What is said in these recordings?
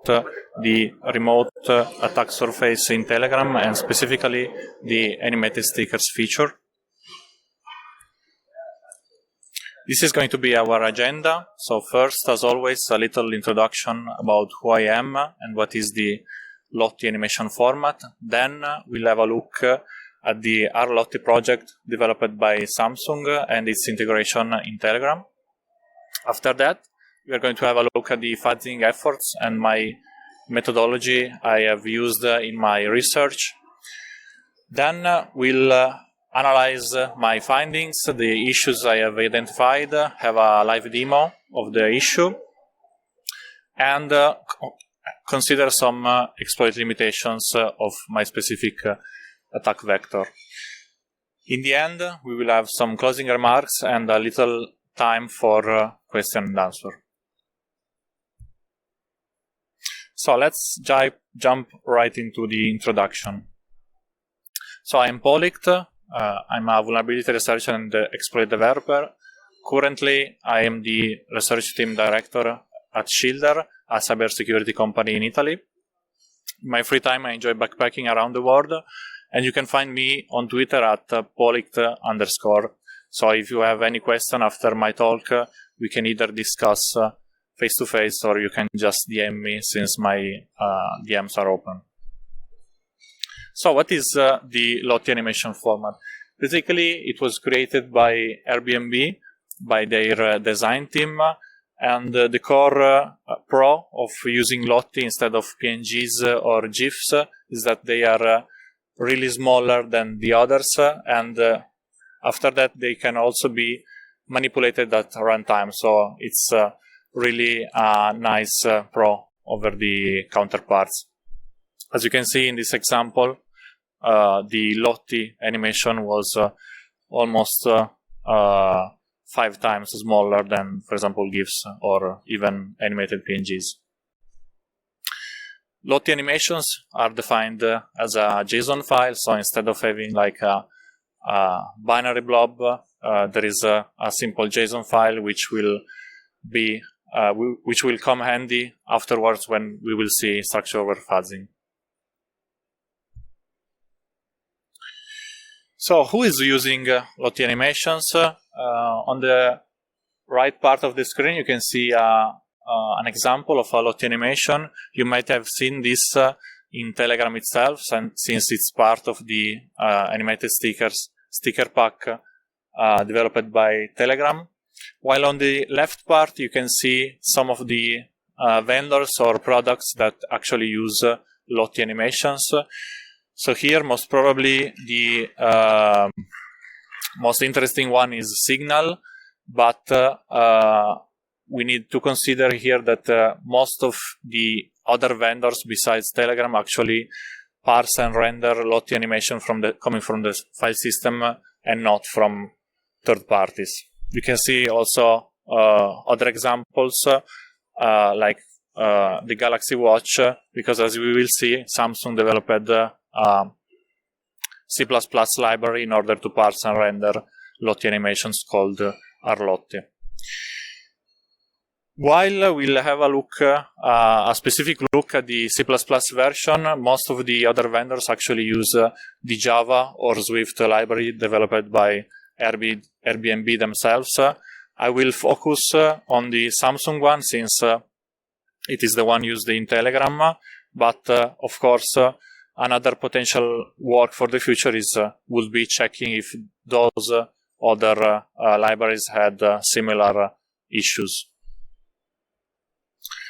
about the remote attack surface in Telegram, and specifically the animated stickers feature. This is going to be our agenda. So first, as always, a little introduction about who I am and what is the Lottie animation format. Then we'll have a look at the rlottie project developed by Samsung and its integration in Telegram. After that, we are going to have a look at the fuzzing efforts and my methodology I have used in my research. Then we'll analyze my findings, the issues I have identified, have a live demo of the issue, and consider some exploit limitations of my specific attack vector. In the end, we will have some closing remarks and a little time for question and answer. So let's jump right into the introduction. So I'm polict. I'm a vulnerability researcher and exploit developer. Currently, I am the research team director at Shielder, a cybersecurity company in Italy. In my free time, I enjoy backpacking around the world, and you can find me on Twitter at polict_. So if you have any question after my talk, we can either discuss face-to-face or you can just DM me, since my DMs are open. So what is the Lottie animation format? Basically, it was created by Airbnb, by their design team, and the core pro of using Lottie instead of PNGs or GIFs is that they are really smaller than the others, and after that they can also be manipulated at runtime. So it's really a nice pro over the counterparts. As you can see in this example, the Lottie animation was almost 5 times smaller than, for example, GIFs or even animated PNGs. Lottie animations are defined as a JSON file, so instead of having like a binary blob, there is a simple JSON file which will come handy afterwards when we will see structure over fuzzing. So who is using Lottie animations? On the right part of the screen, you can see an example of a Lottie animation. You might have seen this in Telegram itself, and since it's part of the animated sticker pack developed by Telegram. While on the left part, you can see some of the vendors or products that actually use Lottie animations. So here, most probably, the most interesting one is Signal, but we need to consider here that most of the other vendors besides Telegram actually parse and render Lottie animation coming from the file system and not from third parties. You can see also other examples like the Galaxy Watch, because as we will see, Samsung developed C++ library in order to parse and render Lottie animations called rlottie. While we'll have a specific look at the C++ version, most of the other vendors actually use the Java or Swift library developed by Airbnb themselves. I will focus on the Samsung one since it is the one used in Telegram, but of course another potential work for the future would be checking if those other libraries had similar issues.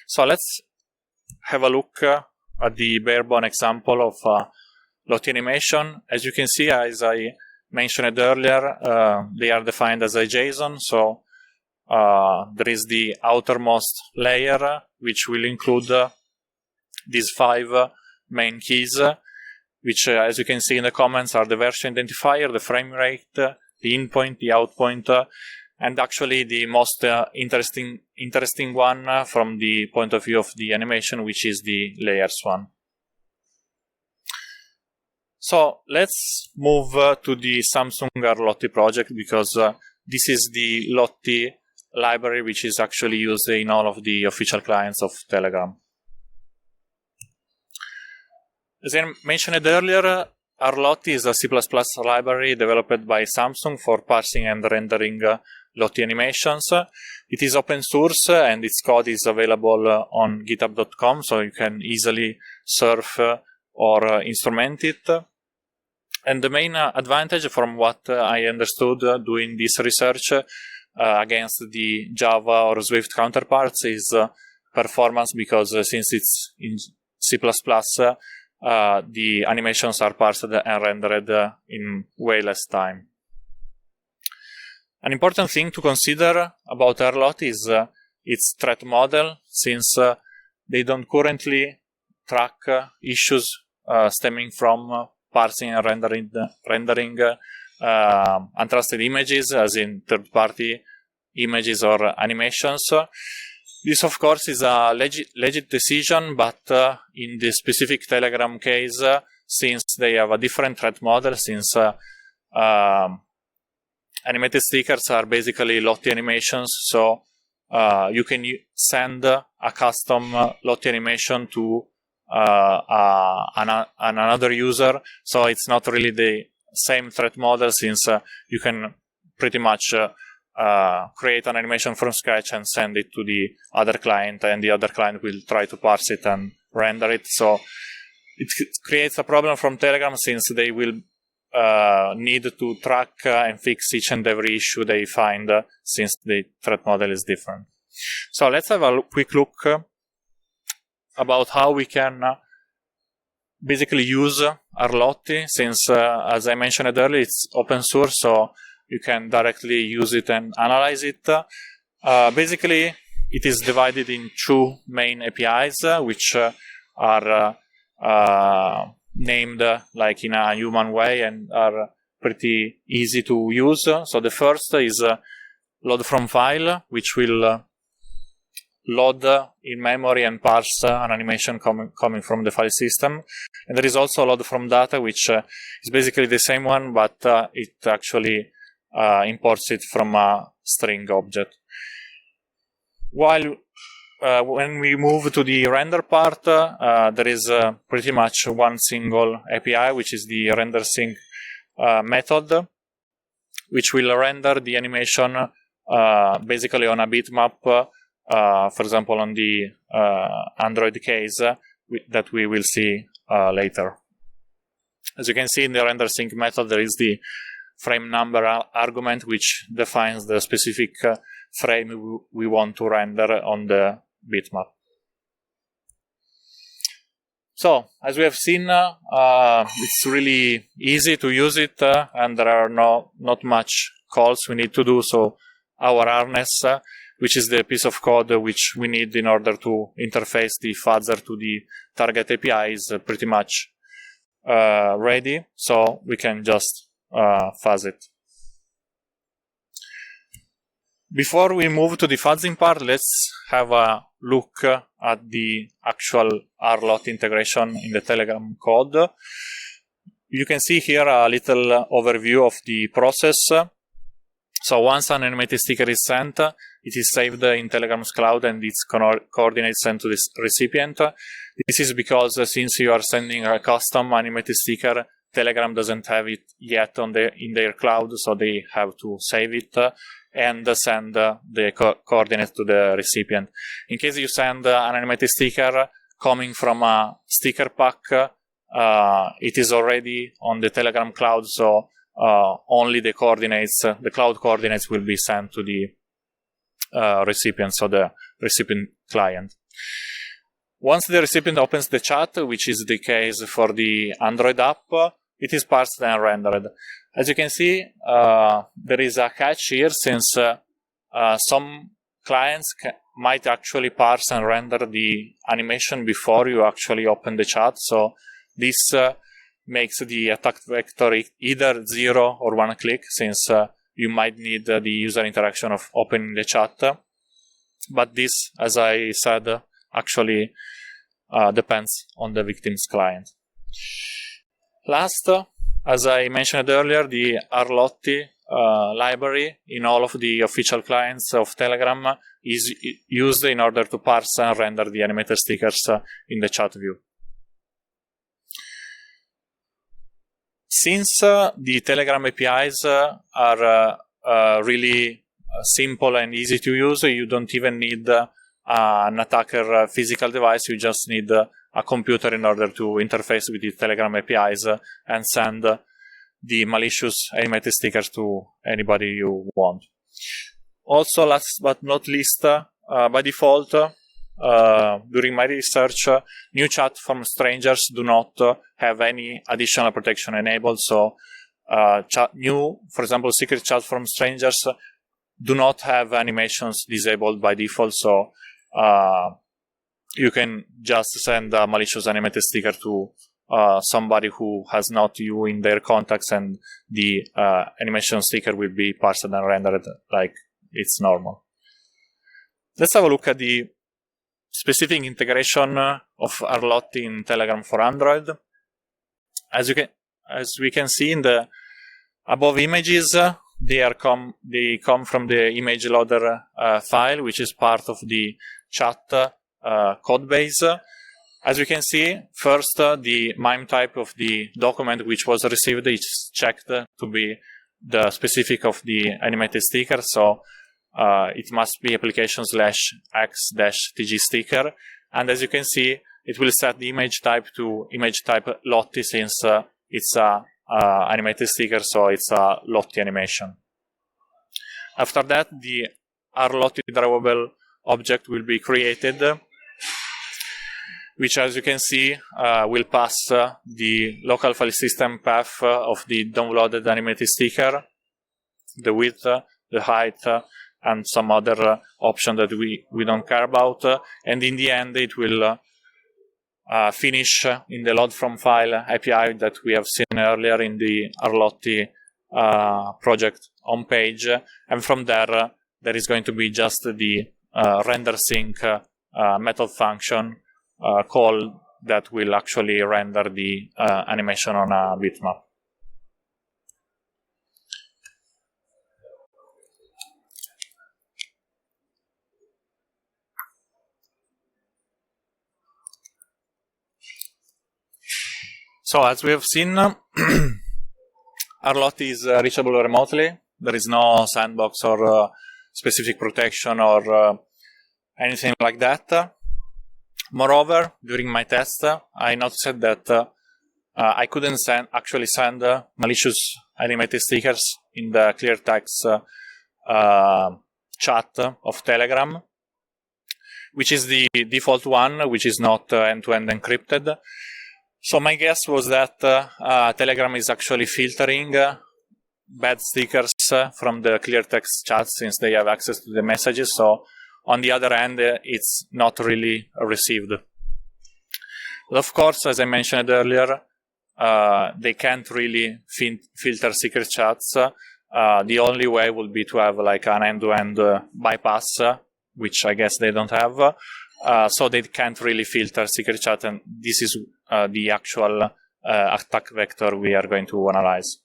So let's have a look at the bare-bone example of Lottie animation. As you can see, as I mentioned earlier, they are defined as a JSON. So there is the outermost layer, which will include these 5 main keys, which, as you can see in the comments, are the version identifier, the frame rate, the in-point, the out-point, and actually the most interesting one from the point of view of the animation, which is the layers one. So let's move to the Samsung rlottie project, because this is the Lottie library which is actually used in all of the official clients of Telegram. As I mentioned earlier, rlottie is a C++ library developed by Samsung for parsing and rendering lottie animations. It is open source and its code is available on github.com, so you can easily surf or instrument it. And the main advantage, from what I understood doing this research against the Java or Swift counterparts, is performance, because since it's in C++, the animations are parsed and rendered in way less time. An important thing to consider about rlottie is its threat model, since they don't currently track issues stemming from parsing and rendering untrusted images, as in third-party images or animations. This, of course, is a legit decision, but in the specific Telegram case, since they have a different threat model, since animated stickers are basically lottie animations, so you can send a custom lottie animation to another user, so it's not really the same threat model, since you can pretty much create an animation from scratch and send it to the other client, and the other client will try to parse it and render it. So it creates a problem from Telegram, since they will need to track and fix each and every issue they find, since the threat model is different. So let's have a quick look about how we can basically use rlottie, since as I mentioned earlier, it's open source, so you can directly use it and analyze it. Basically, it is divided in two main APIs, which are named like in a human way and are pretty easy to use. So the first is load from file, which will load in memory and parse an animation coming from the file system. And there is also load from data, which is basically the same one, but it actually imports it from a string object. While when we move to the render part, there is pretty much one single API, which is the renderSync method, which will render the animation basically on a bitmap, for example, on the Android case that we will see later. As you can see in the renderSync method, there is the frame number argument, which defines the specific frame we want to render on the bitmap. So, as we have seen, it's really easy to use it, and there are not much calls we need to do. So our harness, which is the piece of code which we need in order to interface the fuzzer to the target API, is pretty much ready, so we can just fuzz it. Before we move to the fuzzing part, let's have a look at the actual rlottie integration in the Telegram code. You can see here a little overview of the process. So once an animated sticker is sent, it is saved in Telegram's cloud and its coordinates sent to the recipient. This is because since you are sending a custom animated sticker, Telegram doesn't have it yet in their cloud, so they have to save it and send the coordinates to the recipient. In case you send an animated sticker coming from a sticker pack, it is already on the Telegram cloud, so only the cloud coordinates will be sent to the recipient, so the recipient client. Once the recipient opens the chat, which is the case for the Android app, it is parsed and rendered. As you can see, there is a catch here, since some clients might actually parse and render the animation before you actually open the chat. So this makes the attack vector either 0 or 1 click, since you might need the user interaction of opening the chat. But this, as I said, actually depends on the victim's client. Last, as I mentioned earlier, the rlottie library in all of the official clients of Telegram is used in order to parse and render the animated stickers in the chat view. Since the Telegram APIs are really simple and easy to use, you don't even need an attacker physical device. You just need a computer in order to interface with the Telegram APIs and send the malicious animated stickers to anybody you want. Also, last but not least, by default, during my research, new chat from strangers do not have any additional protection enabled. So, for example, secret chat from strangers do not have animations disabled by default. So, you can just send a malicious animated sticker to somebody who has not you in their contacts, and the animation sticker will be parsed and rendered like it's normal. Let's have a look at the specific integration of rlottie in Telegram for Android. As we can see in the above images, they come from the image loader file, which is part of the chat code base. As you can see, first the MIME type of the document which was received is checked to be the specific of the animated sticker. So it must be application/x-tg sticker. And as you can see, it will set the image type to image type lottie, since it's a animated sticker, so it's a lottie animation. After that, the rlottie drawable object will be created, which, as you can see, will pass the local file system path of the downloaded animated sticker, the width, the height, and some other option that we don't care about. And in the end, it will finish in the load from file API that we have seen earlier in the rlottie project homepage. And from there, there is going to be just the render sync method function call that will actually render the animation on a bitmap. So, as we have seen, rlottie is reachable remotely. There is no sandbox or specific protection or anything like that. Moreover, during my test, I noticed that I couldn't actually send malicious animated stickers in the clear text chat of Telegram, which is the default one, which is not end-to-end encrypted. So my guess was that Telegram is actually filtering bad stickers from the clear text chat, since they have access to the messages. So on the other hand, it's not really received. But of course, as I mentioned earlier, they can't really filter secret chats. The only way would be to have like an end-to-end bypass, which I guess they don't have. So they can't really filter secret chat, and this is the actual attack vector we are going to analyze.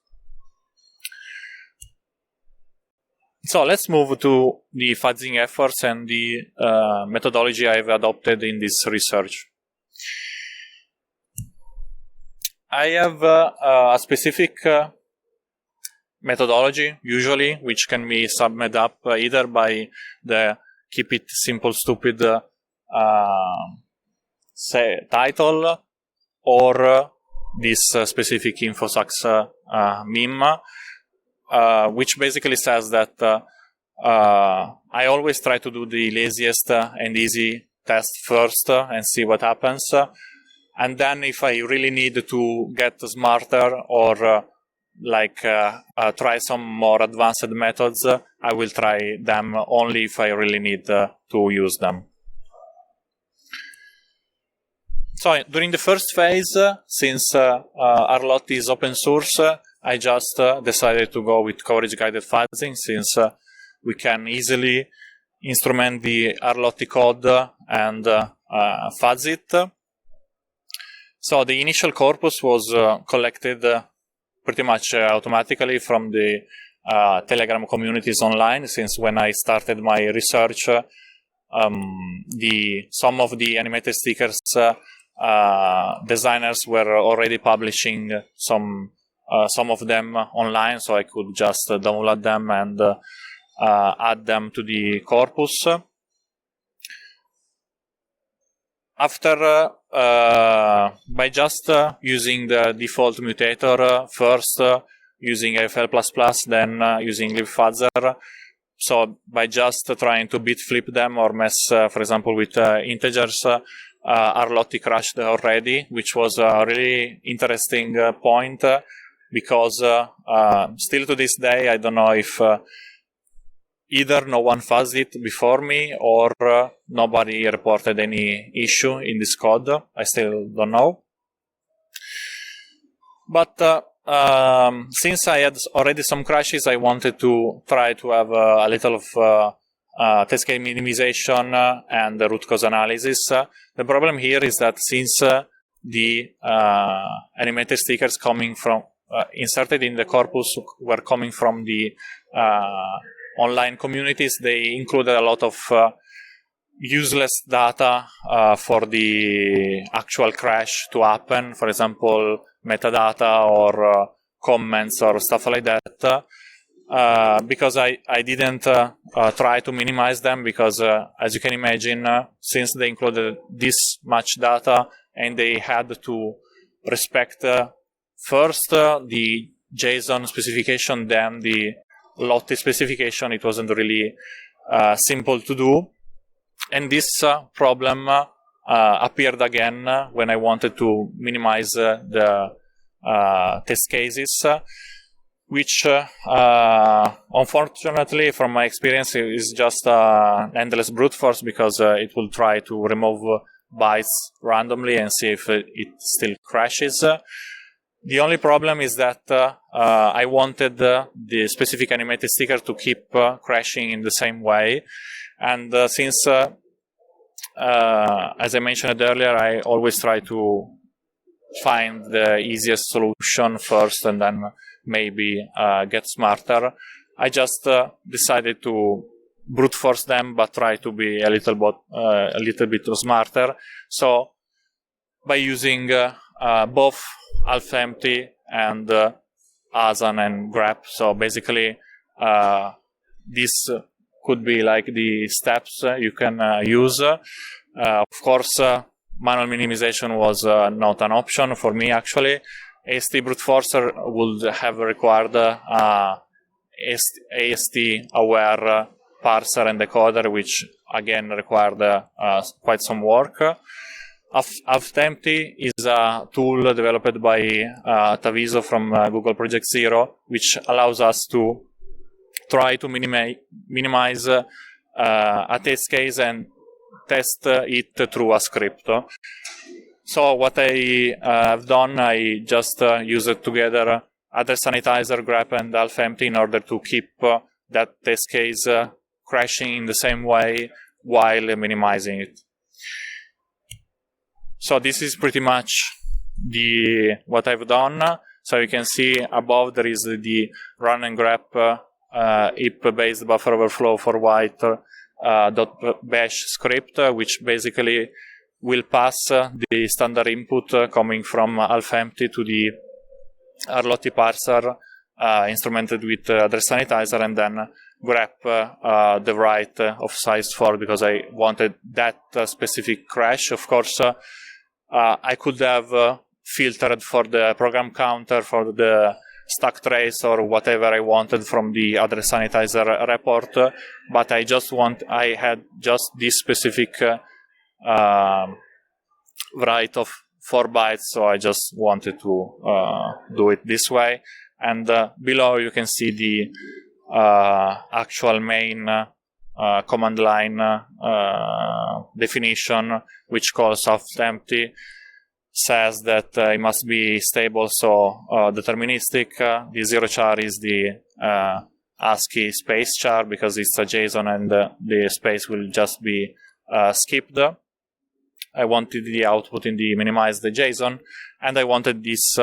So let's move to the fuzzing efforts and the methodology I've adopted in this research. I have a specific methodology, usually, which can be summed up either by the keep it simple stupid title, or this specific InfoSucks meme, which basically says that I always try to do the laziest and easy test first and see what happens. And then if I really need to get smarter or try some more advanced methods, I will try them only if I really need to use them. So during the first phase, since rlottie is open source, I just decided to go with coverage-guided fuzzing, since we can easily instrument the rlottie code and fuzz it. So the initial corpus was collected pretty much automatically from the Telegram communities online, since when I started my research, some of the animated stickers designers were already publishing some some of them online, so I could just download them and add them to the corpus. After, by just using the default mutator, first using FL++, then using libfuzzer, so by just trying to bit flip them or mess, for example, with integers, rlottie crashed already, which was a really interesting point, because still to this day, I don't know if either no one fuzzed it before me or nobody reported any issue in this code. I still don't know. But since I had already some crashes, I wanted to try to have a little of test case minimization and root cause analysis. The problem here is that since the animated stickers coming from inserted in the corpus were coming from the online communities, they included a lot of useless data for the actual crash to happen. For example, metadata or comments or stuff like that. Because I didn't try to minimize them, because as you can imagine, since they included this much data and they had to respect first the JSON specification, then the lottie specification, it wasn't really simple to do. And this problem appeared again when I wanted to minimize the test cases, which unfortunately, from my experience, is just an endless brute force, because it will try to remove bytes randomly and see if it still crashes. The only problem is that I wanted the specific animated sticker to keep crashing in the same way. And since, as I mentioned earlier, I always try to find the easiest solution first and then maybe get smarter, I just decided to brute force them, but try to be a little bit smarter. So by using both half-empty and ASAN and grep. So basically, this could be like the steps you can use. Of course, manual minimization was not an option for me, actually. AST brute forcer would have required AST-aware parser and decoder, which again required quite some work. Half-empty is a tool developed by Taviso from Google Project Zero, which allows us to try to minimize a test case and test it through a script. So what I have done, I just used together address sanitizer, grep, and half-empty in order to keep that test case crashing in the same way while minimizing it. So this is pretty much what I've done. So you can see above there is the run and grep heap-based buffer overflow for white .bash script, which basically will pass the standard input coming from half-empty to the rlottie parser instrumented with address sanitizer, and then grep the right of size 4 because I wanted that specific crash. Of course, I could have filtered for the program counter, for the stack trace, or whatever I wanted from the address sanitizer report, but I had just this specific write of 4 bytes, so I just wanted to do it this way. And below you can see the actual main command line definition, which calls half-empty, says that it must be stable, so deterministic. The 0 char is the ASCII space char because it's a JSON and the space will just be skipped. I wanted the output in the minimized JSON, and I wanted this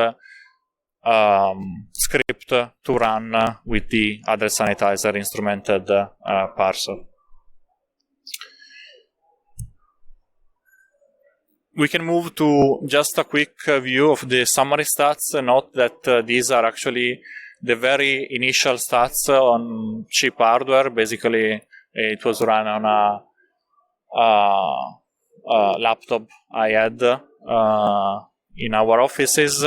script to run with the address sanitizer instrumented parser. we can move to just a quick view of the summary stats. Note that these are actually the very initial stats on cheap hardware. Basically, it was run on a laptop I had in our offices.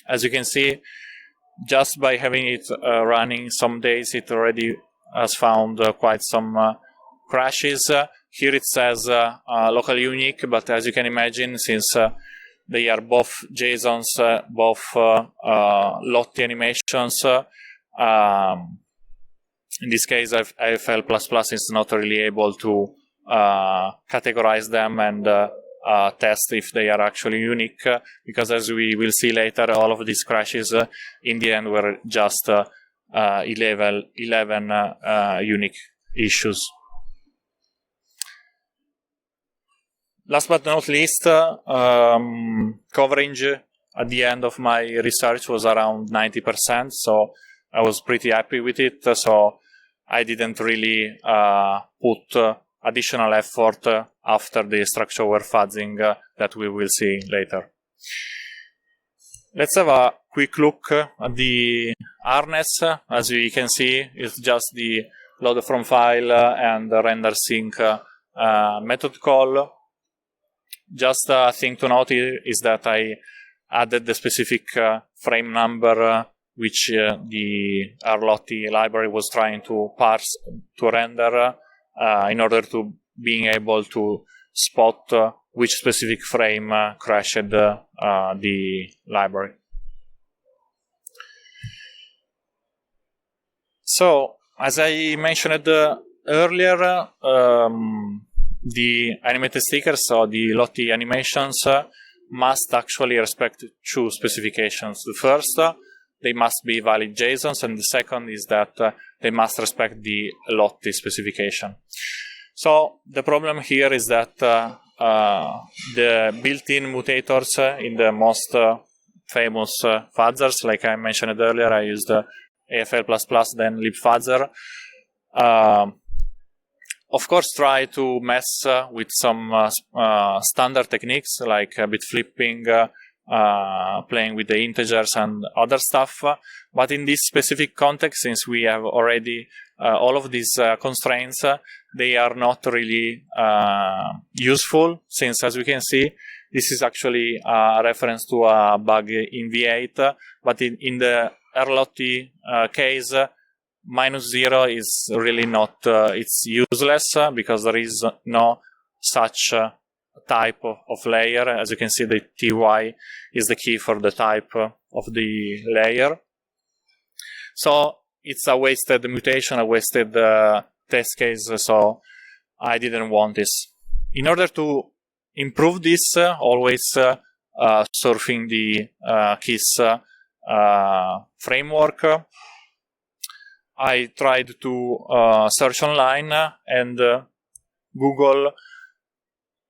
As you can see, just by having it running some days, it already has found quite some crashes. Here it says locally unique, but as you can imagine, since they are both JSONs, both lottie animations, in this case IFL++ is not really able to categorize them and test if they are actually unique, because as we will see later, all of these crashes in the end were just 11 unique issues. Last but not least, coverage at the end of my research was around 90%, so I was pretty happy with it. So I didn't really put additional effort after the structure-aware fuzzing that we will see later. Let's have a quick look at the harness. As you can see, it's just the load from file and render sync method call. Just a thing to note here is that I added the specific frame number which the rlottie library was trying to parse to render in order to being able to spot which specific frame crashed the library. So, as I mentioned earlier, the animated stickers, so the lottie animations, must actually respect two specifications. The first, they must be valid JSONs, and the second is that they must respect the lottie specification. So the problem here is that the built-in mutators in the most famous fuzzers, like I mentioned earlier, I used AFL++, then libfuzzer, of course try to mess with some standard techniques like bit flipping, playing with the integers and other stuff, but in this specific context, since we have already all of these constraints, they are not really useful, since as we can see, this is actually a reference to a bug in V8, but in the rlottie case, -0 is really not, it's useless because there is no such type of layer. As you can see, the TY is the key for the type of the layer. So it's a wasted mutation, a wasted test case, so I didn't want this. In order to improve this, always surfing the KISS framework, I tried to search online, and Google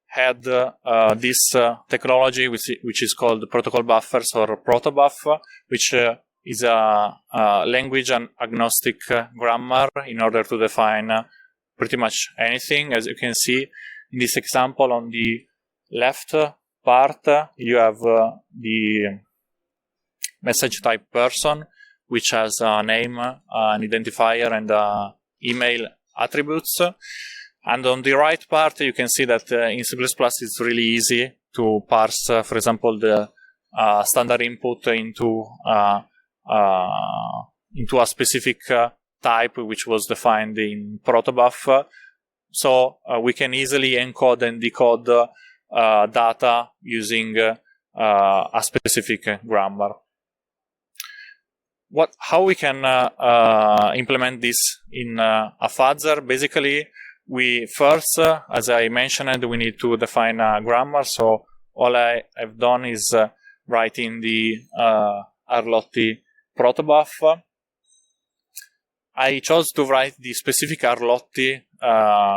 had this technology which is called protocol buffers or Protobuf, which is a language and agnostic grammar in order to define pretty much anything. As you can see in this example, on the left part you have the message type person, which has a name, an identifier, and email attributes. And on the right part, you can see that in C++ it's really easy to parse, for example, the standard input into a specific type which was defined in Protobuf. So we can easily encode and decode data using a specific grammar. How we can implement this in a fuzzer? Basically, we first, as I mentioned, we need to define a grammar. So all I have done is writing the rlottie protobuf. I chose to write the specific rlottie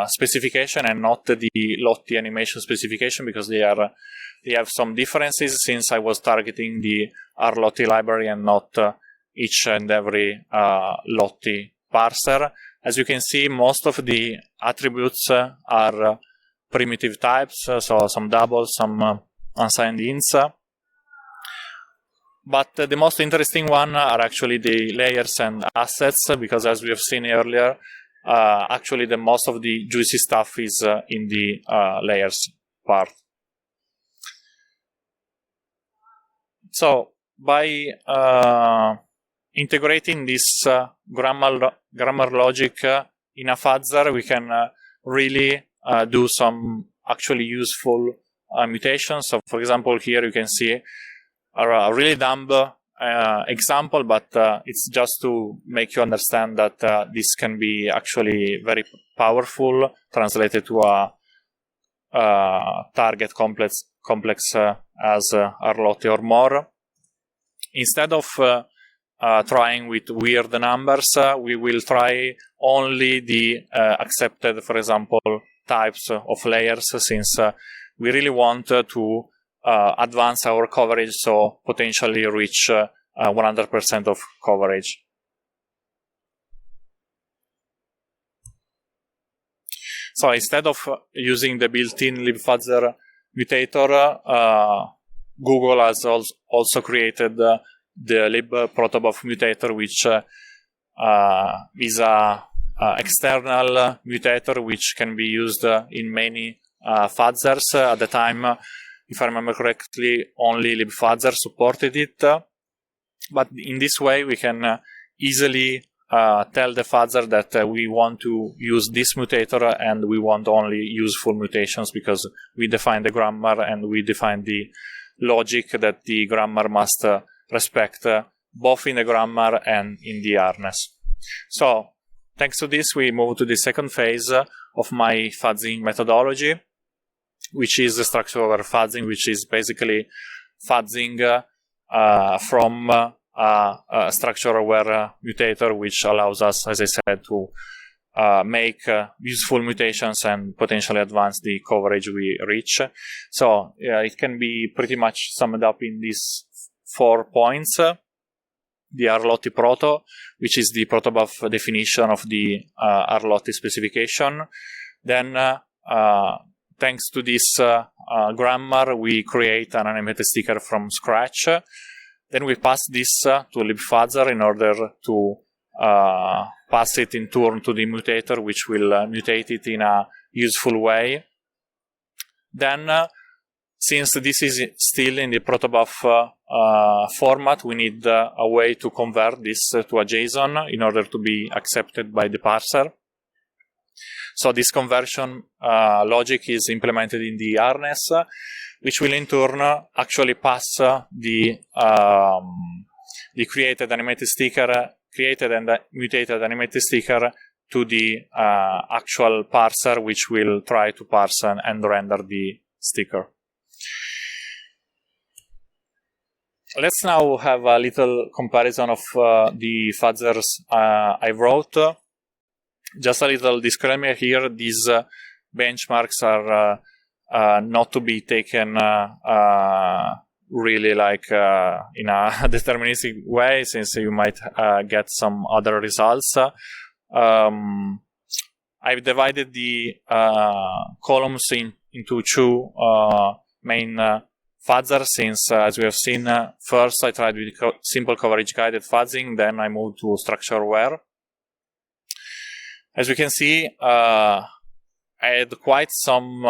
specification and not the lottie animation specification because they have some differences, since I was targeting the rlottie library and not each and every lottie parser. As you can see, most of the attributes are primitive types, so some doubles, some unsigned ints. But the most interesting one are actually the layers and assets, because as we have seen earlier, actually the most of the juicy stuff is in the layers part. So by integrating this grammar logic in a fuzzer, we can really do some actually useful mutations. So for example, here you can see a really dumb example, but it's just to make you understand that this can be actually very powerful, translated to a target complex as rlottie or more. Instead of trying with weird numbers, we will try only the accepted, for example, types of layers, since we really want to advance our coverage, so potentially reach 100% of coverage. So instead of using the built-in libfuzzer mutator, Google has also created the libprotobuf mutator, which is a external mutator which can be used in many fuzzers. At the time, if I remember correctly, only libfuzzer supported it. But in this way, we can easily tell the fuzzer that we want to use this mutator and we want only useful mutations, because we define the grammar and we define the logic that the grammar must respect, both in the grammar and in the harness. So, thanks to this, we move to the second phase of my fuzzing methodology, which is the structure-aware fuzzing, which is basically fuzzing from a structure-aware mutator, which allows us, as I said, to make useful mutations and potentially advance the coverage we reach. So it can be pretty much summed up in these 4 points. The rlottie proto, which is the Protobuf definition of the rlottie specification. Then, thanks to this grammar, we create an animated sticker from scratch. Then we pass this to libfuzzer in order to pass it in turn to the mutator, which will mutate it in a useful way. Then, since this is still in the Protobuf format, we need a way to convert this to a JSON in order to be accepted by the parser. So this conversion logic is implemented in the harness, which will in turn actually pass the created animated sticker, created and mutated animated sticker to the actual parser, which will try to parse and render the sticker. Let's now have a little comparison of the fuzzers I wrote. Just a little disclaimer here, these benchmarks are not to be taken really like in a deterministic way, since you might get some other results. I've divided the columns into 2 main fuzzers, since as we have seen, first I tried with simple coverage guided fuzzing, then I moved to structure aware. As we can see, I had quite some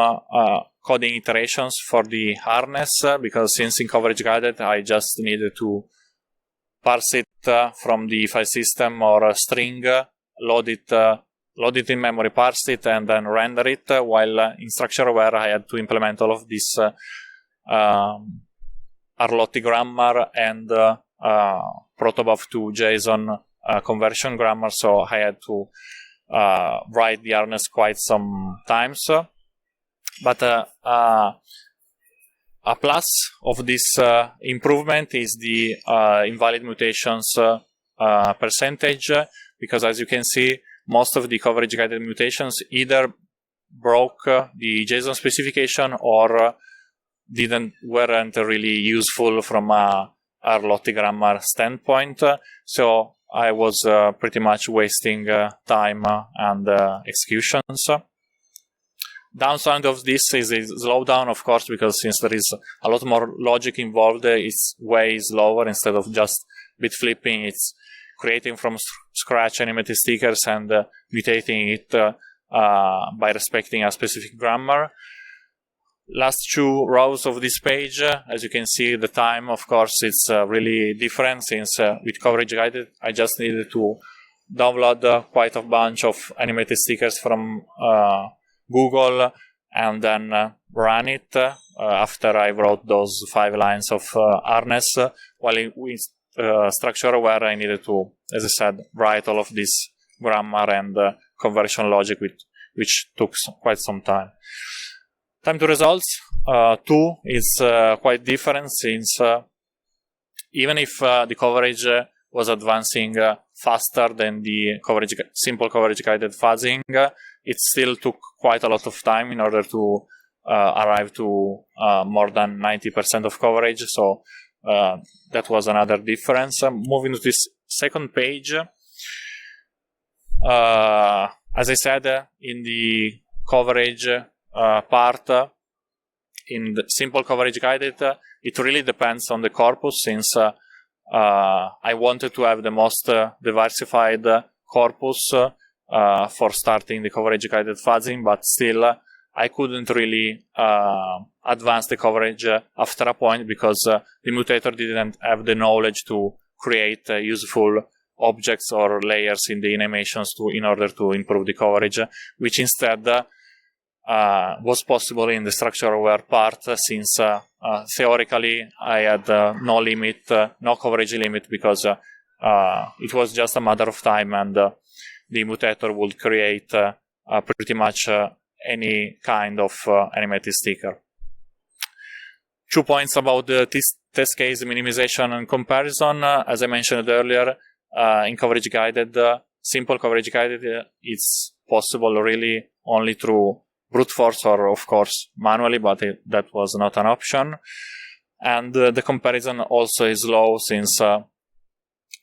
coding iterations for the harness, because since in coverage guided I just needed to parse it from the file system or a string, load it in memory, parse it, and then render it, while in structure aware I had to implement all of this rlottie grammar and Protobuf to JSON conversion grammar, so I had to write the harness quite some times. But a plus of this improvement is the invalid mutations percentage, because as you can see, most of the coverage guided mutations either broke the JSON specification or weren't really useful from a rlottie grammar standpoint. So I was pretty much wasting time and executions. Downside of this is a slowdown, of course, because since there is a lot more logic involved, it's way slower. Instead of just bit flipping, it's creating from scratch animated stickers and mutating it by respecting a specific grammar. Last two rows of this page, as you can see, the time, of course, it's really different, since with coverage guided, I just needed to download quite a bunch of animated stickers from Google and then run it after I wrote those 5 lines of harness, while with structure aware I needed to, as I said, write all of this grammar and conversion logic, which took quite some time. Time to results 2 is quite different, since even if the coverage was advancing faster than the simple coverage guided fuzzing, it still took quite a lot of time in order to arrive to more than 90% of coverage. So that was another difference. Moving to this second page, as I said, in the coverage part, in the simple coverage guided, it really depends on the corpus, since I wanted to have the most diversified corpus for starting the coverage guided fuzzing, but still I couldn't really advance the coverage after a point, because the mutator didn't have the knowledge to create useful objects or layers in the animations in order to improve the coverage, which instead was possible in the structure aware part, since theoretically I had no limit, no coverage limit, because it was just a matter of time, and the mutator would create pretty much any kind of animated sticker. 2 points about the test case minimization and comparison. As I mentioned earlier, in coverage guided, simple coverage guided, it's possible really only through brute force or, of course, manually, but that was not an option. And the comparison also is low, since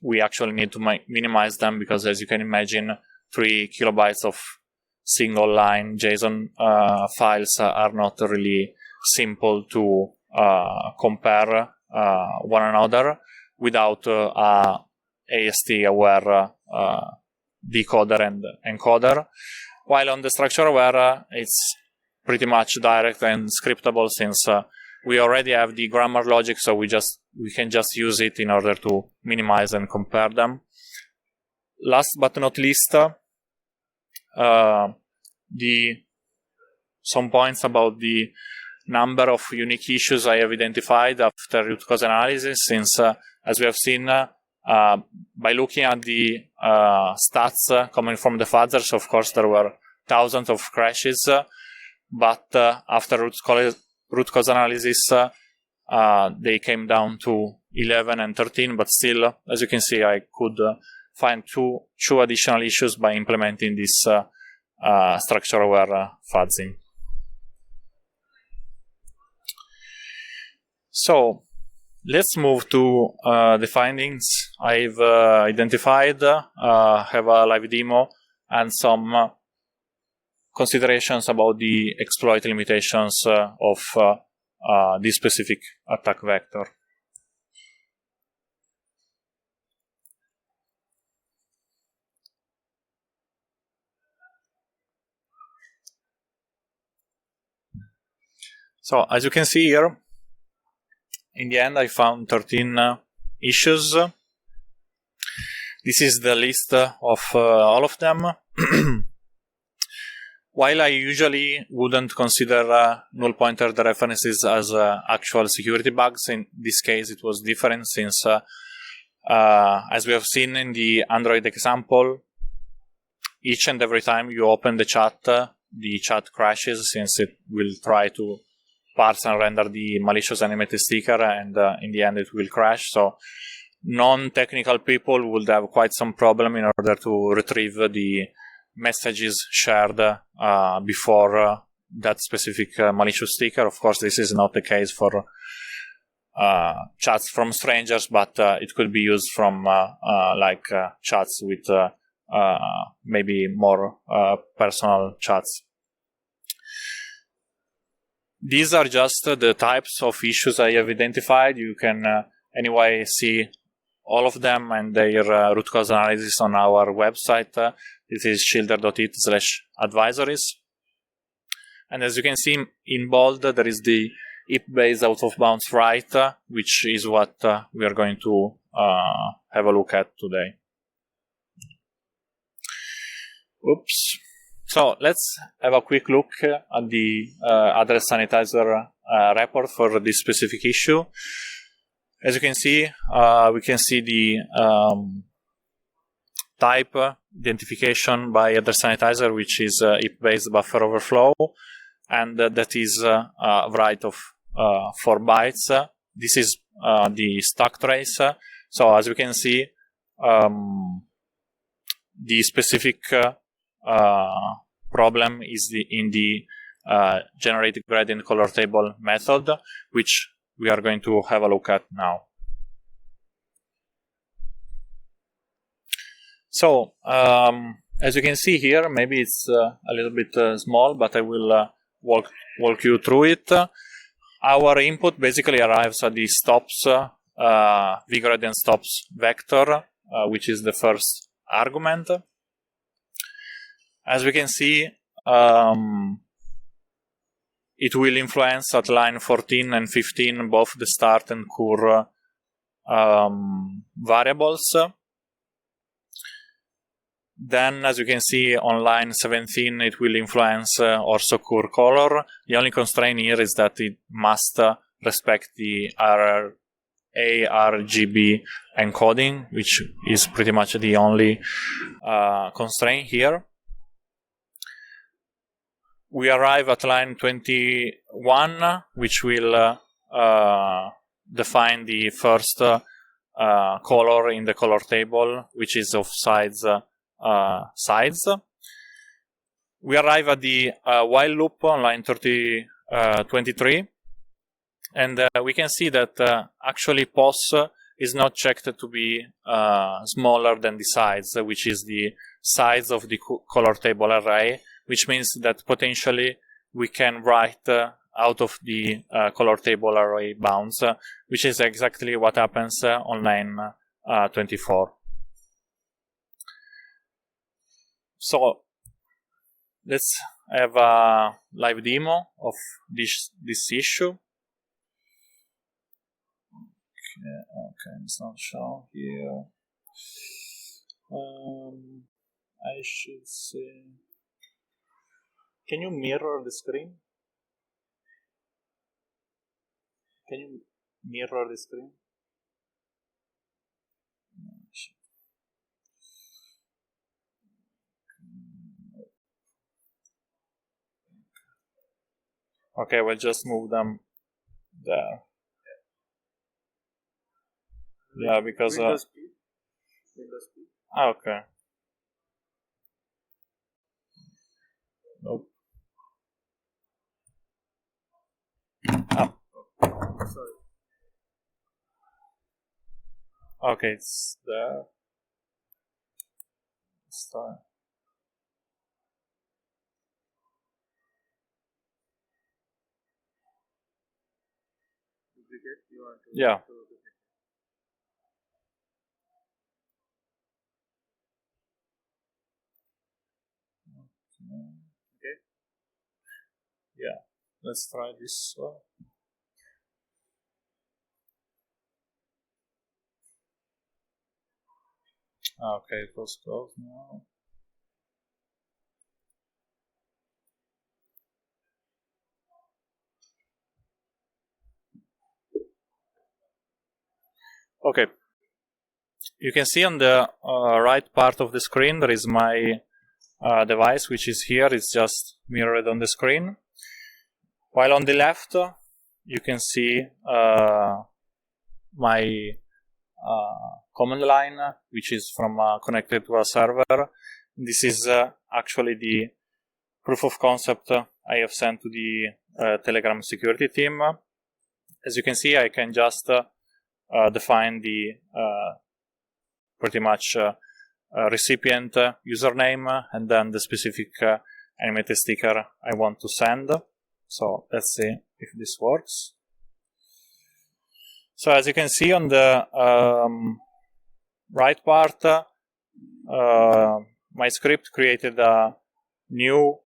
we actually need to minimize them, because, as you can imagine, 3 kilobytes of single line JSON files are not really simple to compare one another without a AST aware decoder and encoder. While on the structure aware, it's pretty much direct and scriptable, since we already have the grammar logic, so we can just use it in order to minimize and compare them. Last but not least, some points about the number of unique issues I have identified after root cause analysis, since as we have seen, by looking at the stats coming from the fuzzers, of course there were thousands of crashes, but after root cause analysis they came down to 11 and 13, but still, as you can see, I could find two additional issues by implementing this structure aware fuzzing. So let's move to the findings I've identified, have a live demo, and some considerations about the exploit limitations of this specific attack vector. So, as you can see here, in the end I found 13 issues. This is the list of all of them. While I usually wouldn't consider null pointer dereferences as actual security bugs, in this case it was different, since as we have seen in the Android example, each and every time you open the chat crashes, since it will try to parse and render the malicious animated sticker, and in the end it will crash. So non-technical people would have quite some problem in order to retrieve the messages shared before that specific malicious sticker. Of course, this is not the case for chats from strangers, but it could be used from chats with maybe more personal chats. These are just the types of issues I have identified. You can anyway see all of them and their root cause analysis on our website. This is schilder.it/advisories. And as you can see in bold, there is the heap-based out-of-bounds write, which is what we are going to have a look at today. Oops. So let's have a quick look at the address sanitizer report for this specific issue. As you can see, we can see the type identification by address sanitizer, which is heap-based buffer overflow, and that is write of 4 bytes. This is the stack trace. So as you can see, the specific problem is in the generated gradient color table method, which we are going to have a look at now. So, as you can see here, maybe it's a little bit small, but I will walk you through it. Our input basically arrives at the stops, v-gradient stops vector, which is the first argument. As we can see, it will influence at line 14 and 15 both the start and cur variables. Then, as you can see, on line 17, it will influence also cur color. The only constraint here is that it must respect the ARGB encoding, which is pretty much the only constraint here. We arrive at line 21, which will define the first color in the color table, which is of size We arrive at the while loop on line 23, and we can see that actually POS is not checked to be smaller than the size, which is the size of the color table array, which means that potentially we can write out of the color table array bounds, which is exactly what happens on line 24. So let's have a live demo of this issue. Okay, it's not shown here. I should say. Can you mirror the screen? Can you mirror the screen? Okay, we'll just move them there. Yeah, because Windows P. Okay. Nope. Oh. Sorry. Okay, it's there. Start. Duplicate? You want to? Yeah. Okay. Yeah. Let's try this one. Okay, it was closed now. Okay. You can see on the right part of the screen there is my device, which is here. It's just mirrored on the screen. While on the left, you can see my command line, which is from connected to a server. This is actually the proof of concept I have sent to the Telegram security team. As you can see, I can just define the pretty much recipient username and then the specific animated sticker I want to send. So let's see if this works. So as you can see on the right part, my script created a new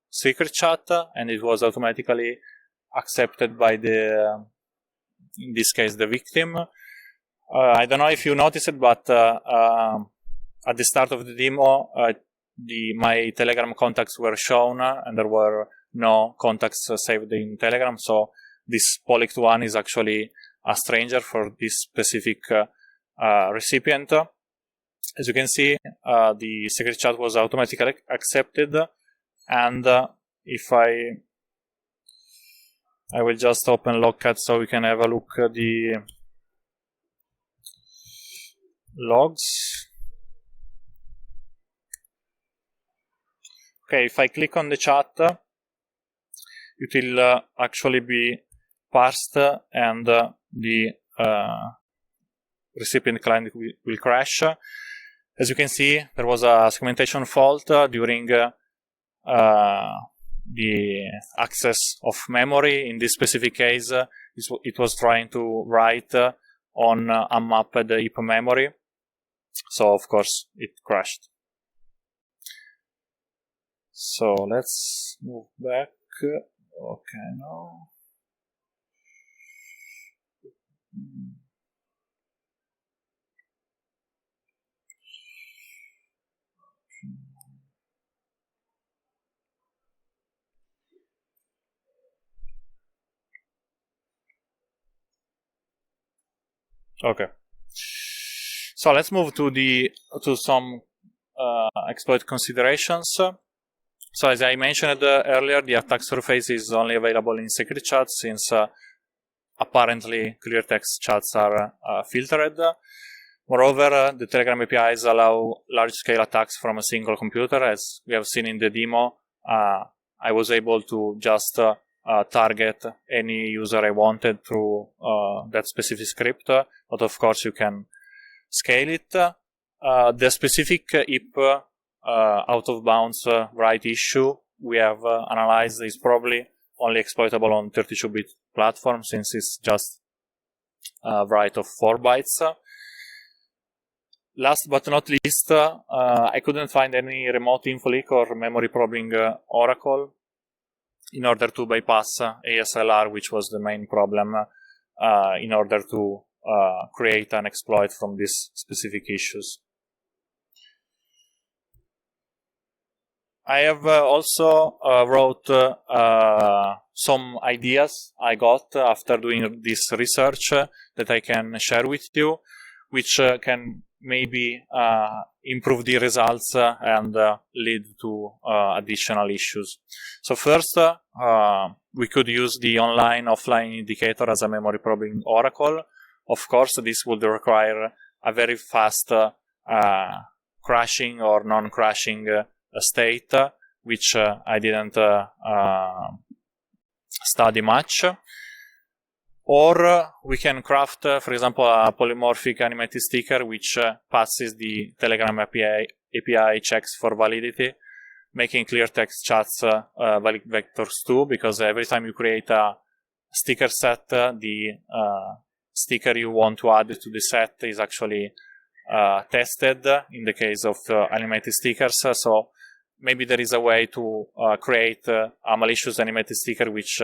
secret chat, and it was automatically accepted by the, in this case, the victim. I don't know if you noticed it, but at the start of the demo, my Telegram contacts were shown, and there were no contacts saved in Telegram. So this polict one is actually a stranger for this specific recipient. As you can see, the secret chat was automatically accepted, and if I will just open Logcat so we can have a look at the logs. Okay, if I click on the chat, it will actually be parsed, and the recipient client will crash. As you can see, there was a segmentation fault during the access of memory. In this specific case, it was trying to write on unmapped heap memory, so of course it crashed. So let's move back. Okay, now. Okay. So let's move to some exploit considerations. So as I mentioned earlier, the attack surface is only available in secret chats, since apparently clear text chats are filtered. Moreover, the Telegram APIs allow large-scale attacks from a single computer. As we have seen in the demo, I was able to just target any user I wanted through that specific script, but of course you can scale it. The specific heap out of bounds write issue we have analyzed is probably only exploitable on 32-bit platform, since it's just a write of 4 bytes. Last but not least, I couldn't find any remote info leak or memory probing oracle in order to bypass ASLR, which was the main problem, in order to create an exploit from these specific issues. I have also wrote some ideas I got after doing this research that I can share with you, which can maybe improve the results and lead to additional issues. So first, we could use the online-offline indicator as a memory probing oracle. Of course, this would require a very fast crashing or non-crashing state, which I didn't study much. Or we can craft, for example, a polymorphic animated sticker which passes the Telegram API checks for validity, making clear text chats valid vectors too, because every time you create a sticker set, the sticker you want to add to the set is actually tested in the case of animated stickers. So maybe there is a way to create a malicious animated sticker which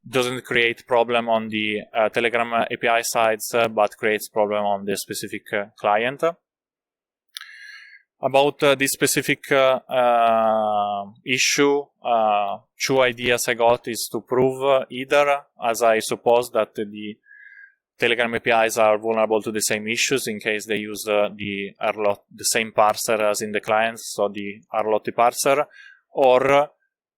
doesn't create problem on the Telegram API sides, but creates problem on the specific client. About this specific issue, 2 ideas I got is to prove either, as I suppose, that the Telegram APIs are vulnerable to the same issues in case they use the same parser as in the clients, so the rlottie parser, or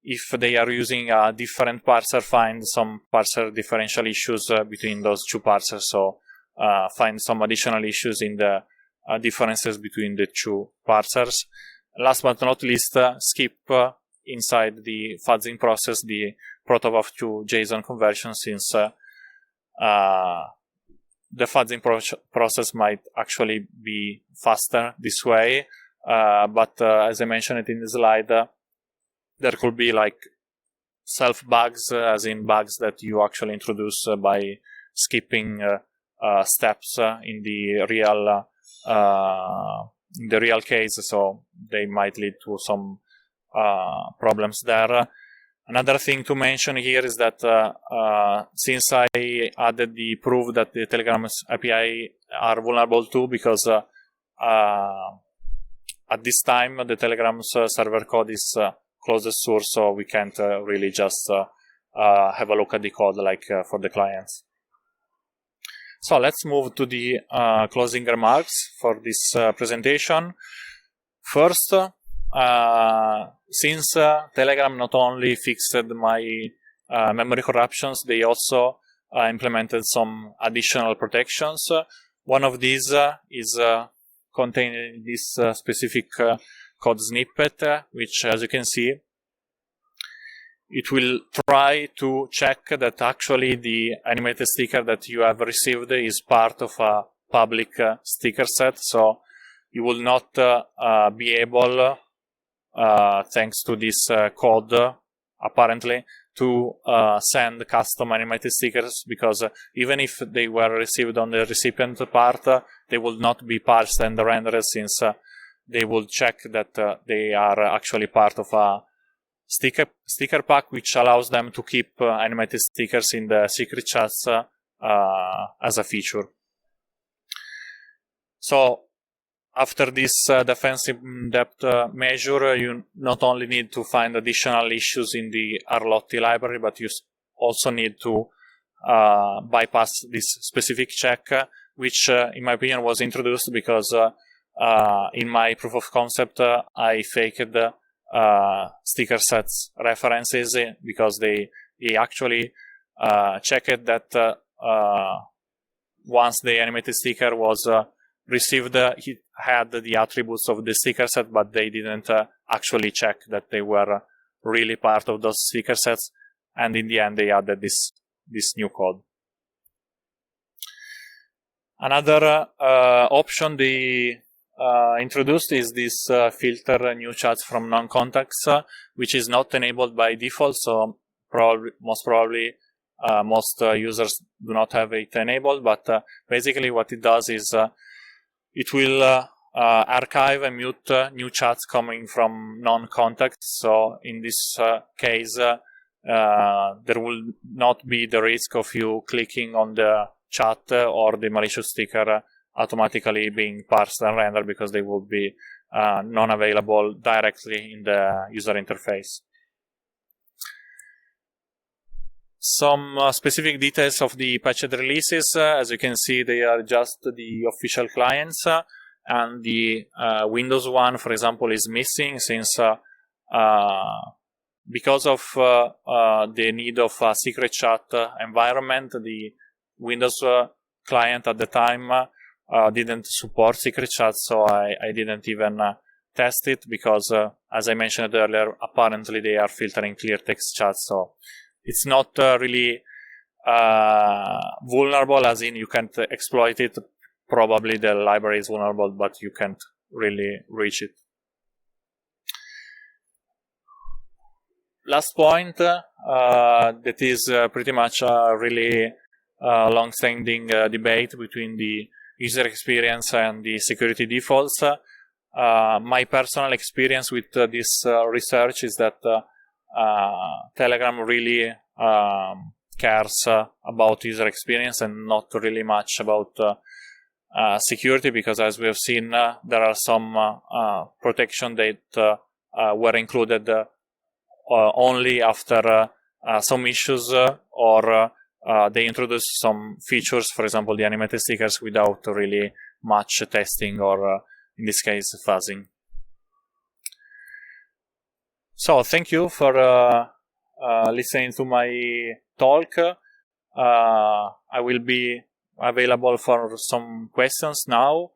if they are using a different parser, find some parser differential issues between those 2 parsers, so find some additional issues in the differences between the 2 parsers. Last but not least, skip inside the fuzzing process the Protobuf to JSON conversion, since the fuzzing process might actually be faster this way, but as I mentioned it in the slide, there could be like self-bugs, as in bugs that you actually introduce by skipping steps in the real case, so they might lead to some problems there. Another thing to mention here is that since I added the proof that the Telegram's API are vulnerable too, because at this time the Telegram's server code is closed source, so we can't really just have a look at the code like for the clients. So let's move to the closing remarks for this presentation. First, since Telegram not only fixed my memory corruptions, they also implemented some additional protections. One of these is contained in this specific code snippet, which, as you can see, it will try to check that actually the animated sticker that you have received is part of a public sticker set. So you will not be able, thanks to this code, apparently, to send custom animated stickers, because even if they were received on the recipient part, they will not be parsed and rendered, since they will check that they are actually part of a sticker pack, which allows them to keep animated stickers in the secret chats as a feature. So after this defensive depth measure, you not only need to find additional issues in the rlottie library, but you also need to bypass this specific check, which in my opinion was introduced because in my proof of concept I faked sticker sets references, because they actually checked that once the animated sticker was received, it had the attributes of the sticker set, but they didn't actually check that they were really part of those sticker sets, and in the end they added this new code. Another option they introduced is this filter new chats from non-contacts, which is not enabled by default, so most probably most users do not have it enabled, but basically what it does is it will archive and mute new chats coming from non-contacts. So in this case, there will not be the risk of you clicking on the chat or the malicious sticker automatically being parsed and rendered, because they will be non-available directly in the user interface. Some specific details of the patched releases. As you can see, they are just the official clients, and the Windows one, for example, is missing, since because of the need of a secret chat environment, the Windows client at the time didn't support secret chat, so I didn't even test it, because as I mentioned earlier, apparently they are filtering clear text chats, so it's not really vulnerable, as in you can't exploit it. Probably the library is vulnerable, but you can't really reach it. Last point, that is pretty much a really long-standing debate between the user experience and the security defaults. My personal experience with this research is that Telegram really cares about user experience and not really much about security, because as we have seen, there are some protection that were included only after some issues, or they introduced some features, for example the animated stickers, without really much testing, or in this case fuzzing. So thank you for listening to my talk. I will be available for some questions now.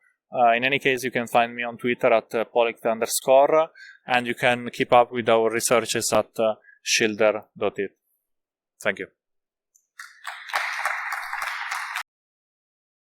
In any case, you can find me on Twitter at polict_, and you can keep up with our researches at shielder.it. Thank you.